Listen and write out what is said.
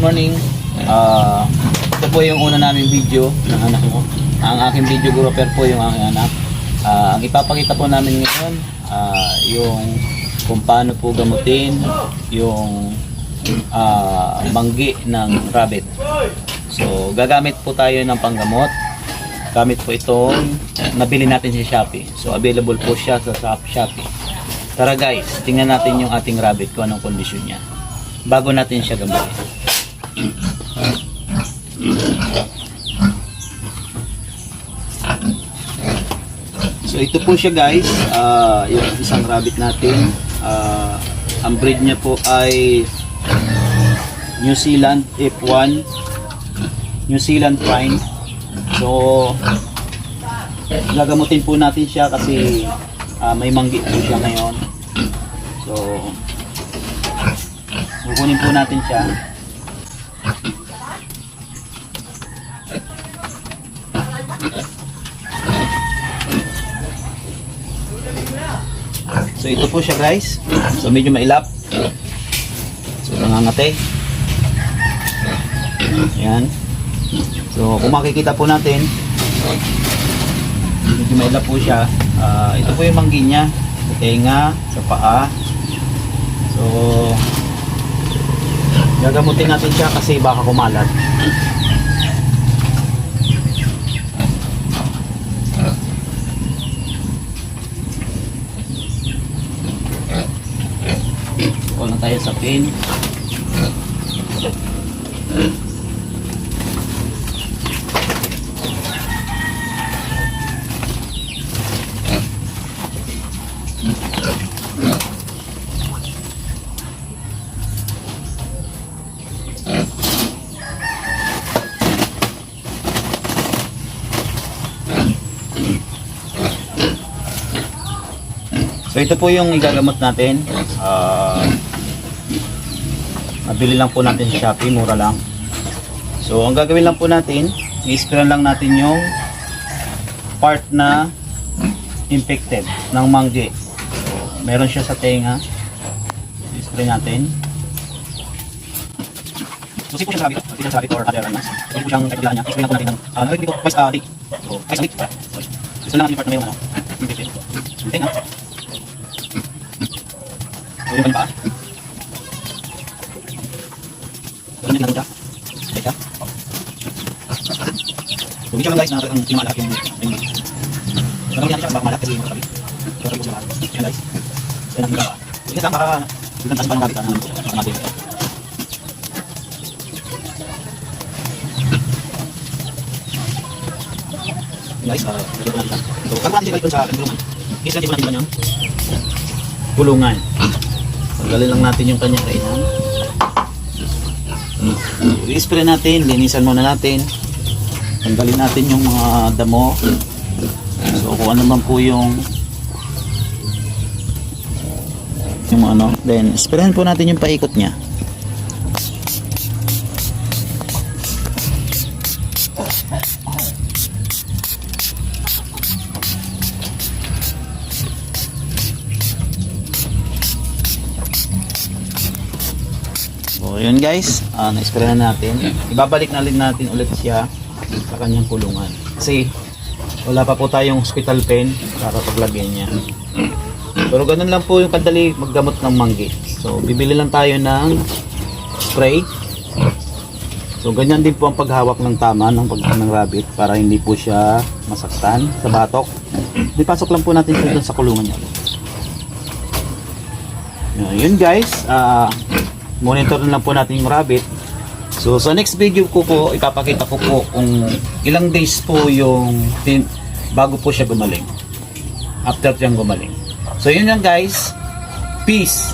good morning. Ito po yung una naming video ng anak ko. Ang aking videographer po yung aking anak. Ang ipapakita po namin ngayon, yung kung paano po gamutin yung manggi ng rabbit. So, gagamit po tayo ng panggamot. Gamit po itong nabili natin sa Shopee. So, available po siya sa Shopee. Tara guys, tingnan natin yung ating rabbit kung anong kondisyon niya bago natin siya gamitin. So ito po siya guys, yung isang rabbit natin. Ang breed niya po ay New Zealand F1, New Zealand Prime. So gagamutin po natin siya kasi may manggi po siya ngayon. So kukunin po natin siya. So ito po siya guys. So medyo mailap. So nangangate. Ayan. So kung makikita po natin, medyo mailap po siya. Ito po yung manggi niya. Sa tenga, sa paa. So gagamutin natin siya kasi baka kumalat. Kuha tayo sa pin. So ito po yung igagamot natin. Nabili lang po natin sa Shopee, mura lang. So ang gagawin lang po natin, i-spray lang natin yung part na infected ng manggi. So, meron siya sa tenga. I-spray natin. So sipo siya sa rabbit or other animals. So po siyang kailangan niya. I-spray lang po natin ng dito, twice a week. So twice a week. So lang natin yung part na mayroong infected. So tenga. So yung pa. Ano din natin siya? Teka. So hindi siya lang guys na ang malaki yung gagawin natin siya baka malaki kasi yung sabi. So sabi ko sa lahat. Yan guys. Yan ang gagawa. So yan lang para bilantasin pa ng rabbit na natin. Guys, gagawin natin siya. So bago natin siya galit sa kulungan. Isa-isa natin kanyang kulungan. Tanggalin lang natin yung kanyang kainan. I-spray natin, linisan muna natin. Tanggalin natin yung mga damo. So kung ano man po yung ano, then sprayan po natin yung paikot niya. So yun guys, na-spray na natin. Ibabalik na rin natin ulit siya sa kanyang kulungan. Kasi wala pa po tayong hospital pen para paglagyan niya. Pero ganun lang po yung kadali maggamot ng manggi. So bibili lang tayo ng spray. So ganyan din po ang paghawak ng tama ng rabbit para hindi po siya masaktan sa batok. Ipasok lang po natin siya sa kulungan niya. Yun guys, monitor lang po natin yung rabbit. So sa next video ko po ipapakita ko po kung ilang days po yung bago po siya gumaling, after siyang gumaling. So yun lang guys, peace.